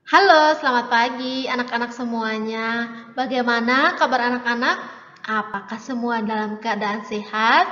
Halo, selamat pagi anak-anak semuanya. Bagaimana kabar anak-anak? Apakah semua dalam keadaan sehat?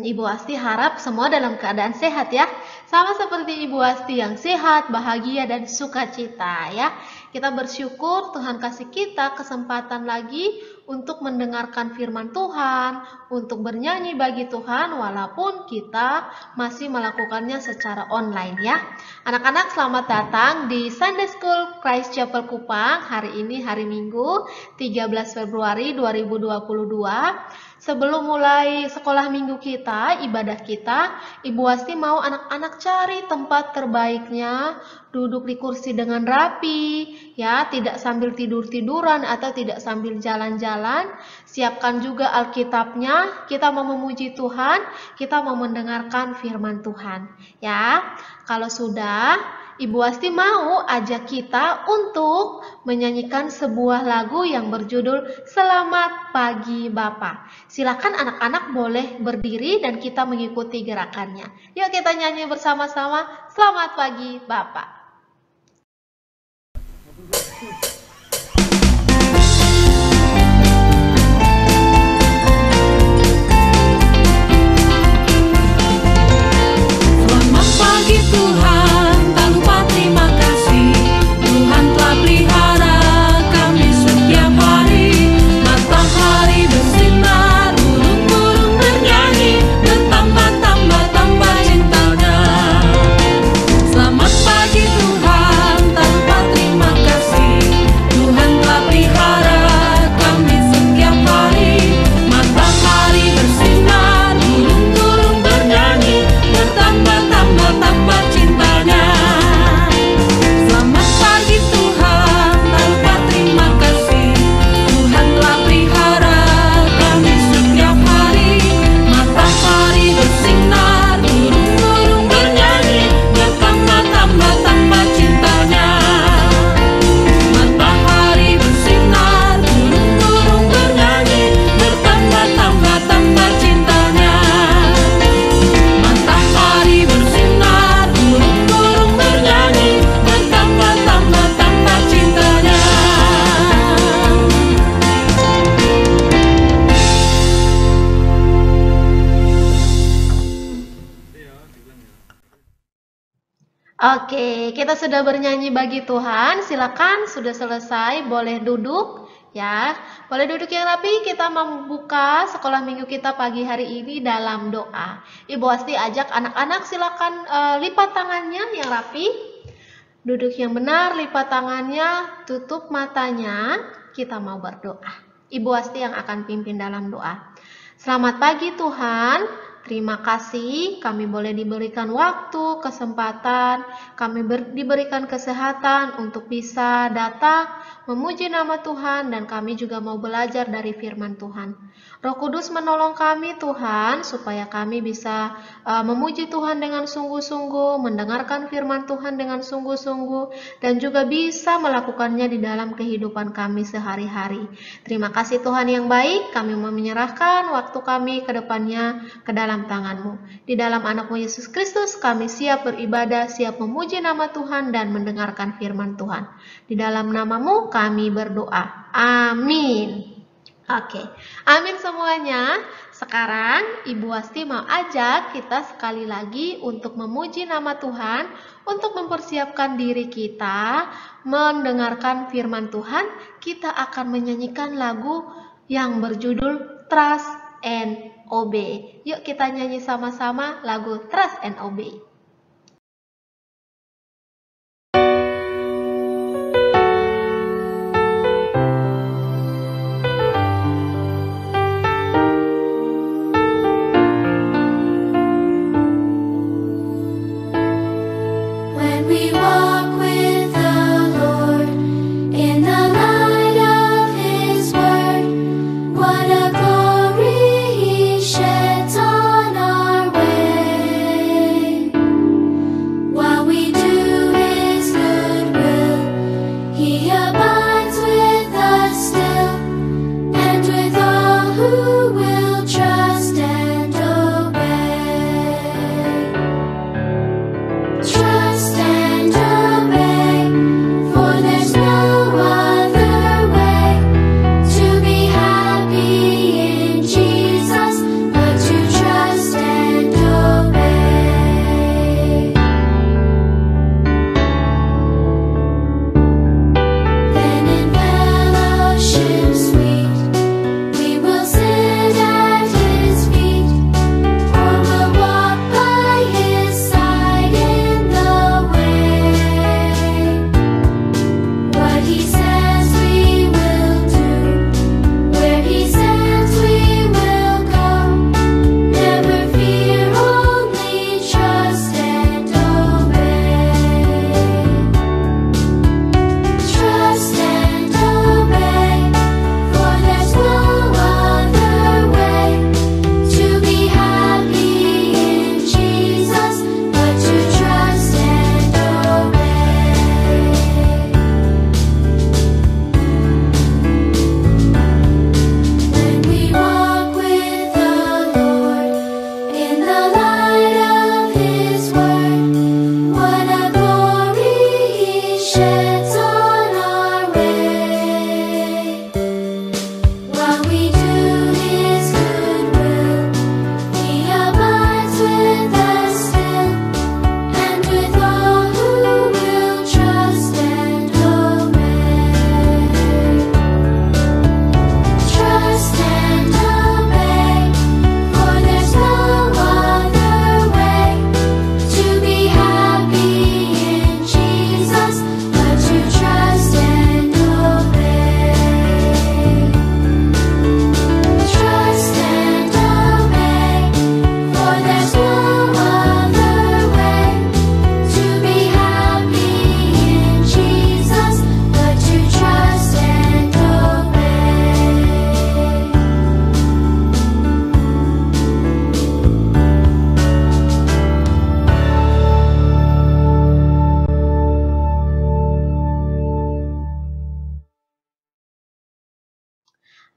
Ibu Asti harap semua dalam keadaan sehat ya. Sama seperti Ibu Asti yang sehat, bahagia, dan sukacita ya. Kita bersyukur Tuhan kasih kita kesempatan lagi untuk mendengarkan firman Tuhan, untuk bernyanyi bagi Tuhan walaupun kita masih melakukannya secara online ya. Anak-anak selamat datang di Sunday School Christ Chapel Kupang. Hari ini hari Minggu 13 Februari 2022. Sebelum mulai sekolah minggu kita, ibadah kita, Ibu Asti mau anak-anak cari tempat terbaiknya, duduk di kursi dengan rapi, ya, tidak sambil tidur-tiduran atau tidak sambil jalan-jalan. Siapkan juga Alkitabnya, kita mau memuji Tuhan, kita mau mendengarkan firman Tuhan, ya. Kalau sudah, Ibu Asti mau ajak kita untuk menyanyikan sebuah lagu yang berjudul Selamat Pagi Bapa. Silakan anak-anak boleh berdiri dan kita mengikuti gerakannya. Yuk kita nyanyi bersama-sama Selamat Pagi Bapa. Selamat pagi Tuhan, tak lupa terima kasih. Tuhan telah pelihara kami setiap hari. Matahari bersinar, burung-burung bernyanyi, bertambah-tambah cintanya. Selamat pagi Tuhan, tak lupa terima kasih. Tuhan telah pelihara kami setiap hari. Matahari bersinar, burung-burung bernyanyi, bertambah cintanya. Selamat pagi Tuhan, tak lupa terima kasih. Tuhan telah pelihara kami setiap hari. Matahari bersinar, burung-burung bernyanyi, bertambah cintanya. Matahari bersinar, burung-burung bernyanyi, bertambah cintanya. Matahari bersinar, burung-burung bernyanyi, bertambah cintanya. Oke, kita sudah bernyanyi bagi Tuhan. Silakan sudah selesai, boleh duduk ya. Boleh duduk yang rapi. Kita membuka sekolah minggu kita pagi hari ini dalam doa. Ibu Asti ajak anak-anak silakan lipat tangannya yang rapi. Duduk yang benar, lipat tangannya, tutup matanya. Kita mau berdoa. Ibu Asti yang akan pimpin dalam doa. Selamat pagi Tuhan. Terima kasih kami boleh diberikan waktu, kesempatan, kami diberikan kesehatan untuk bisa datang memuji nama Tuhan dan kami juga mau belajar dari firman Tuhan. Roh Kudus menolong kami Tuhan supaya kami bisa memuji Tuhan dengan sungguh-sungguh, mendengarkan firman Tuhan dengan sungguh-sungguh dan juga bisa melakukannya di dalam kehidupan kami sehari-hari. Terima kasih Tuhan yang baik, kami mau menyerahkan waktu kami ke depannya ke dalam tangan-Mu. Di dalam anak-Mu Yesus Kristus kami siap beribadah, siap memuji nama Tuhan dan mendengarkan firman Tuhan. Di dalam nama-Mu kami berdoa. Amin. Oke, amin semuanya. Sekarang Ibu Asti mau ajak kita sekali lagi untuk memuji nama Tuhan, untuk mempersiapkan diri kita mendengarkan firman Tuhan. Kita akan menyanyikan lagu yang berjudul Trust and Obey. Yuk kita nyanyi sama-sama lagu Trust and Obey. When we walk with the Lord in the light of His word, what a glory He sheds on our way.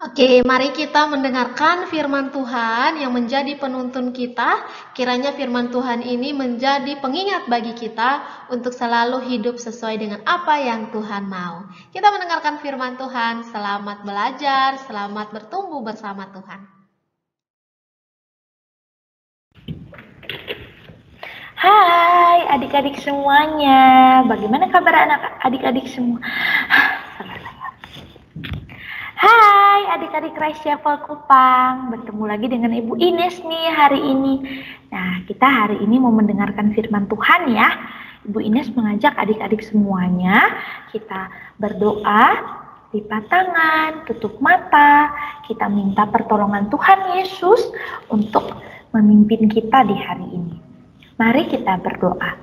Oke, mari kita mendengarkan firman Tuhan yang menjadi penuntun kita. Kiranya firman Tuhan ini menjadi pengingat bagi kita untuk selalu hidup sesuai dengan apa yang Tuhan mau. Kita mendengarkan firman Tuhan. Selamat belajar, selamat bertumbuh bersama Tuhan. Hai adik-adik semuanya, bagaimana kabar adik-adik semua? Hai adik-adik Chapel Kupang, bertemu lagi dengan Ibu Ines nih hari ini. Nah, kita hari ini mau mendengarkan firman Tuhan ya. Ibu Ines mengajak adik-adik semuanya, kita berdoa, lipat tangan, tutup mata, kita minta pertolongan Tuhan Yesus untuk memimpin kita di hari ini. Mari kita berdoa.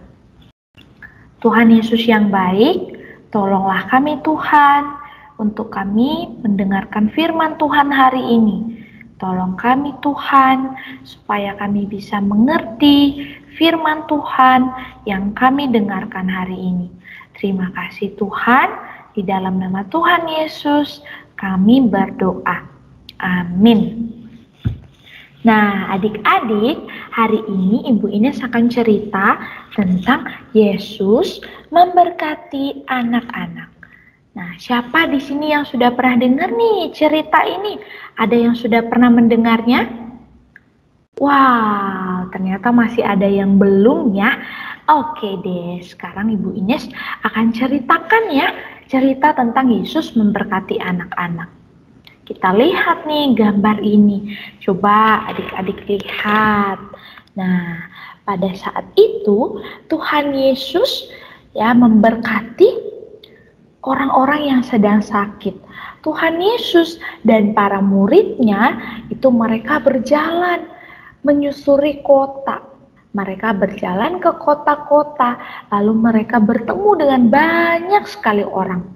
Tuhan Yesus yang baik, tolonglah kami Tuhan, untuk kami mendengarkan firman Tuhan hari ini. Tolong kami Tuhan, supaya kami bisa mengerti firman Tuhan yang kami dengarkan hari ini. Terima kasih Tuhan, di dalam nama Tuhan Yesus kami berdoa. Amin. Nah, adik-adik, hari ini Ibu Ines akan cerita tentang Yesus memberkati anak-anak. Nah, siapa di sini yang sudah pernah dengar nih cerita ini? Ada yang sudah pernah mendengarnya? Wow, ternyata masih ada yang belum ya. Oke deh, sekarang Ibu Ines akan ceritakan ya cerita tentang Yesus memberkati anak-anak. Kita lihat nih gambar ini. Coba adik-adik lihat. Nah, pada saat itu Tuhan Yesus ya memberkati orang-orang yang sedang sakit. Tuhan Yesus dan para muridnya itu mereka berjalan menyusuri kota. Mereka berjalan ke kota-kota, lalu mereka bertemu dengan banyak sekali orang.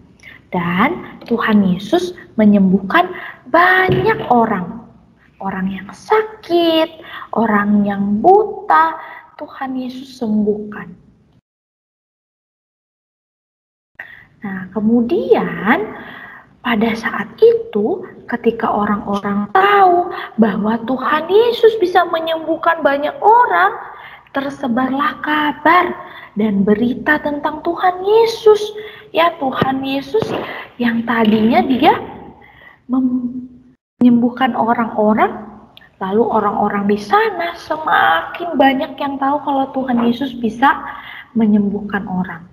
Dan Tuhan Yesus menyembuhkan banyak orang. Orang yang sakit, orang yang buta, Tuhan Yesus sembuhkan. Nah, kemudian pada saat itu ketika orang-orang tahu bahwa Tuhan Yesus bisa menyembuhkan banyak orang, tersebarlah kabar dan berita tentang Tuhan Yesus. Ya, Tuhan Yesus yang tadinya dia menyembuhkan orang-orang, lalu orang-orang di sana semakin banyak yang tahu kalau Tuhan Yesus bisa menyembuhkan orang.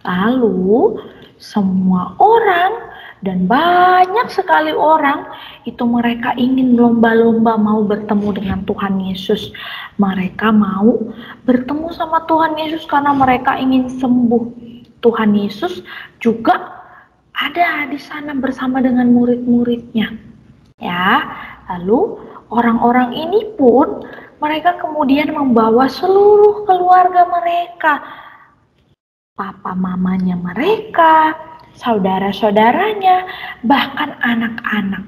Lalu semua orang dan banyak sekali orang itu mereka ingin lomba-lomba mau bertemu dengan Tuhan Yesus. Mereka mau bertemu sama Tuhan Yesus karena mereka ingin sembuh. Tuhan Yesus juga ada di sana bersama dengan murid-muridnya. Ya, lalu orang-orang ini pun mereka kemudian membawa seluruh keluarga mereka, papa mamanya mereka, saudara-saudaranya, bahkan anak-anak.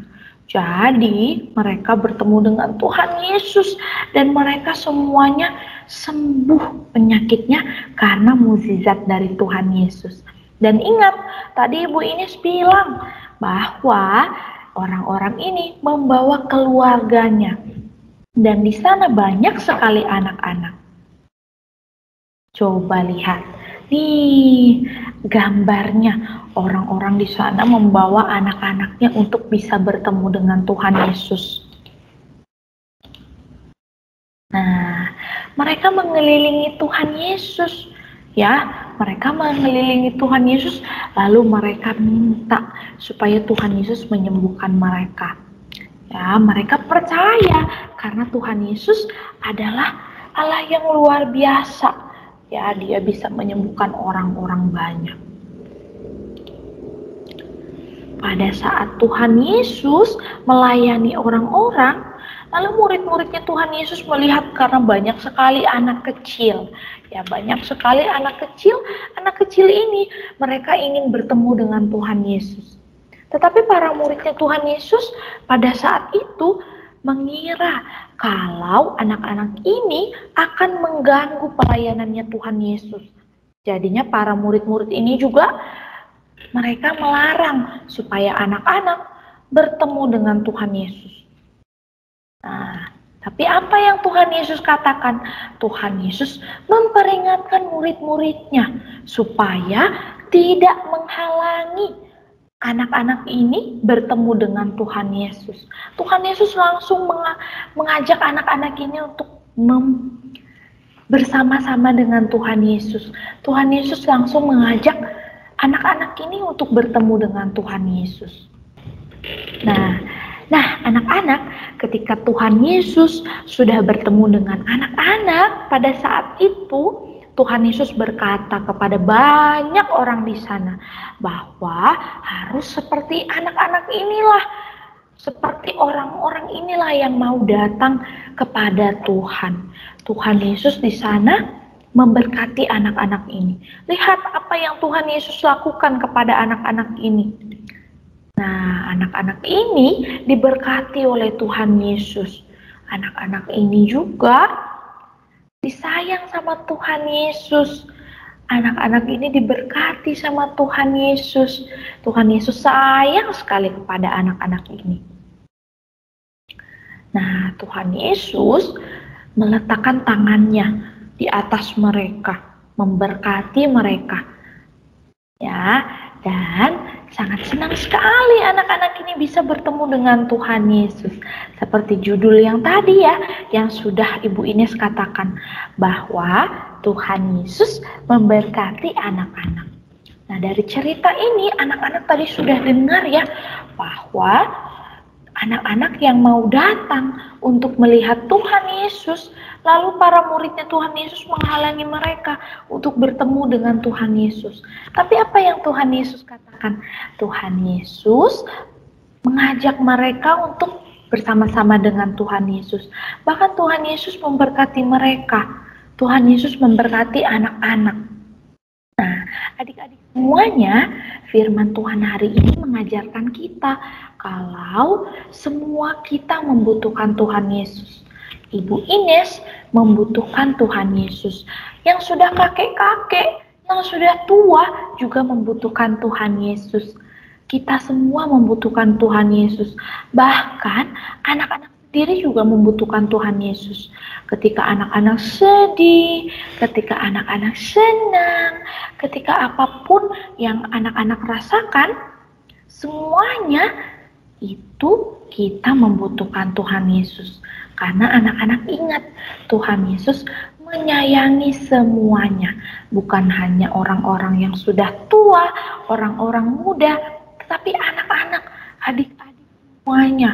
Jadi mereka bertemu dengan Tuhan Yesus dan mereka semuanya sembuh penyakitnya karena mukjizat dari Tuhan Yesus. Dan ingat, tadi Ibu Ines bilang bahwa orang-orang ini membawa keluarganya dan di sana banyak sekali anak-anak. Coba lihat. Nih, gambarnya orang-orang di sana membawa anak-anaknya untuk bisa bertemu dengan Tuhan Yesus. Nah, mereka mengelilingi Tuhan Yesus. Ya, mereka mengelilingi Tuhan Yesus, lalu mereka minta supaya Tuhan Yesus menyembuhkan mereka. Ya, mereka percaya karena Tuhan Yesus adalah Allah yang luar biasa. Ya, dia bisa menyembuhkan orang-orang banyak. Pada saat Tuhan Yesus melayani orang-orang, lalu murid-muridnya Tuhan Yesus melihat karena banyak sekali anak kecil. Ya, banyak sekali anak kecil ini mereka ingin bertemu dengan Tuhan Yesus. Tetapi para muridnya Tuhan Yesus pada saat itu mengira kalau anak-anak ini akan mengganggu pelayanannya Tuhan Yesus. Jadinya para murid-murid ini juga mereka melarang supaya anak-anak bertemu dengan Tuhan Yesus. Nah, tapi apa yang Tuhan Yesus katakan? Tuhan Yesus memperingatkan murid-muridnya supaya tidak menghalangi anak-anak ini bertemu dengan Tuhan Yesus. Tuhan Yesus langsung mengajak anak-anak ini untuk bersama-sama dengan Tuhan Yesus. Tuhan Yesus langsung mengajak anak-anak ini untuk bertemu dengan Tuhan Yesus. Nah, anak-anak, ketika Tuhan Yesus sudah bertemu dengan anak-anak, pada saat itu Tuhan Yesus berkata kepada banyak orang di sana bahwa harus seperti anak-anak inilah, seperti orang-orang inilah yang mau datang kepada Tuhan. Tuhan Yesus di sana memberkati anak-anak ini. Lihat apa yang Tuhan Yesus lakukan kepada anak-anak ini. Nah, anak-anak ini diberkati oleh Tuhan Yesus. Anak-anak ini juga disayang sama Tuhan Yesus. Anak-anak ini diberkati sama Tuhan Yesus. Tuhan Yesus sayang sekali kepada anak-anak ini. Nah, Tuhan Yesus meletakkan tangannya di atas mereka, memberkati mereka. Ya, dan sangat senang sekali anak-anak ini bisa bertemu dengan Tuhan Yesus. Seperti judul yang tadi ya, yang sudah Ibu Ines katakan, bahwa Tuhan Yesus memberkati anak-anak. Nah, dari cerita ini anak-anak tadi sudah dengar ya, bahwa anak-anak yang mau datang untuk melihat Tuhan Yesus, lalu para muridnya Tuhan Yesus menghalangi mereka untuk bertemu dengan Tuhan Yesus. Tapi apa yang Tuhan Yesus katakan? Tuhan Yesus mengajak mereka untuk bersama-sama dengan Tuhan Yesus. Bahkan Tuhan Yesus memberkati mereka. Tuhan Yesus memberkati anak-anak. Nah, adik-adik semuanya, firman Tuhan hari ini mengajarkan kita kalau semua kita membutuhkan Tuhan Yesus. Ibu Ines membutuhkan Tuhan Yesus. Yang sudah kakek-kakek, yang sudah tua juga membutuhkan Tuhan Yesus. Kita semua membutuhkan Tuhan Yesus. Bahkan anak-anak sendiri juga membutuhkan Tuhan Yesus. Ketika anak-anak sedih, ketika anak-anak senang, ketika apapun yang anak-anak rasakan, semuanya itu kita membutuhkan Tuhan Yesus. Karena anak-anak ingat, Tuhan Yesus menyayangi semuanya. Bukan hanya orang-orang yang sudah tua, orang-orang muda, tetapi anak-anak, adik-adik semuanya.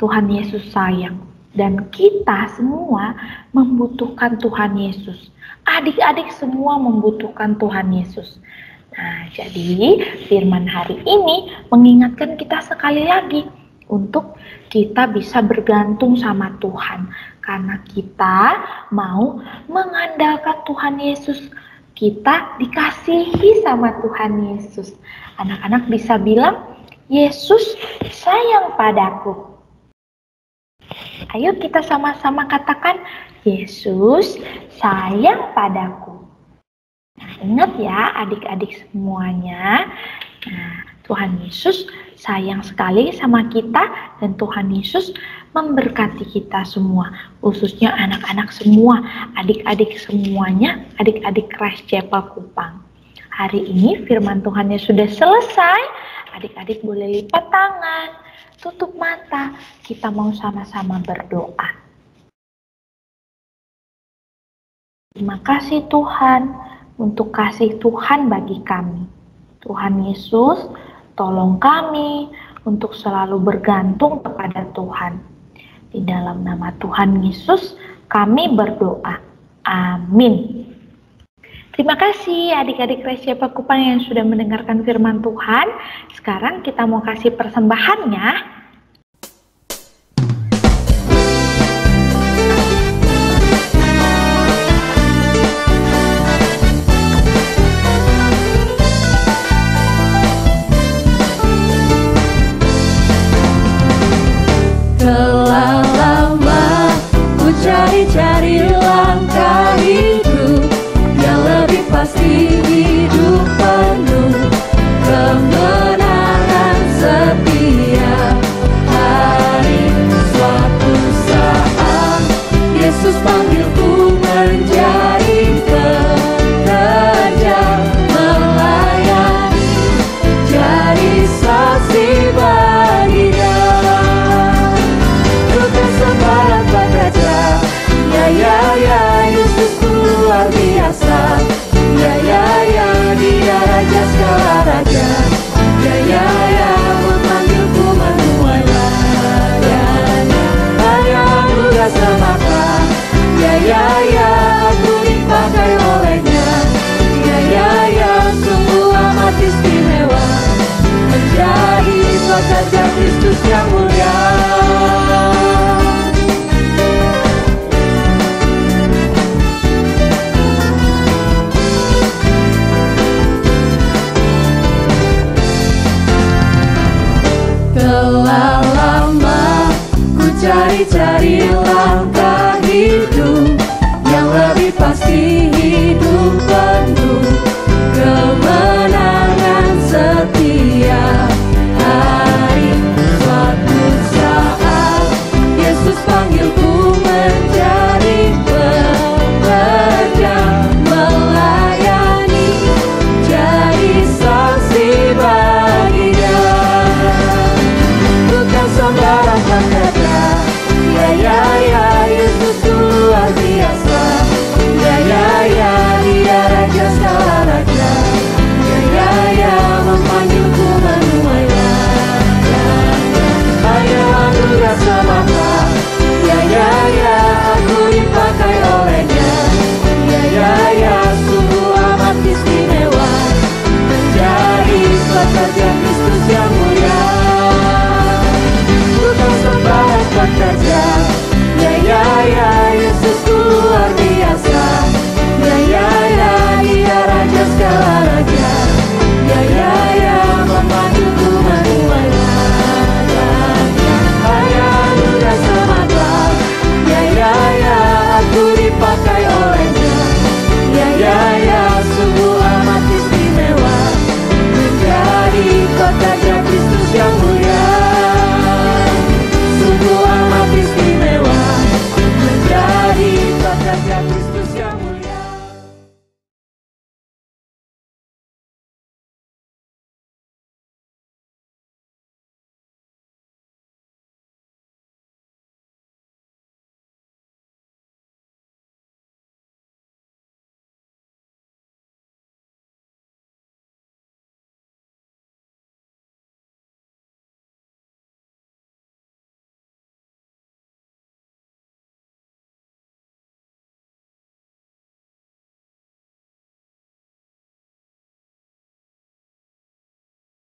Tuhan Yesus sayang. Dan kita semua membutuhkan Tuhan Yesus. Adik-adik semua membutuhkan Tuhan Yesus. Nah, jadi firman hari ini mengingatkan kita sekali lagi untuk kita bisa bergantung sama Tuhan. Karena kita mau mengandalkan Tuhan Yesus. Kita dikasihi sama Tuhan Yesus. Anak-anak bisa bilang, Yesus sayang padaku. Ayo kita sama-sama katakan, Yesus sayang padaku. Nah, ingat ya adik-adik semuanya. Nah, Tuhan Yesus sayang sekali sama kita dan Tuhan Yesus memberkati kita semua. Khususnya anak-anak semua, adik-adik semuanya, adik-adik Christ Chapel Kupang. Hari ini firman Tuhannya sudah selesai. Adik-adik boleh lipat tangan, tutup mata. Kita mau sama-sama berdoa. Terima kasih Tuhan untuk kasih Tuhan bagi kami. Tuhan Yesus, tolong kami untuk selalu bergantung kepada Tuhan. Di dalam nama Tuhan Yesus, kami berdoa. Amin. Terima kasih adik-adik Christ Chapel Kupang yang sudah mendengarkan firman Tuhan. Sekarang kita mau kasih persembahannya. Telah lama ku cari-cari langkah hidup yang lebih pasti, hidup penuh kemenangan setia. carilah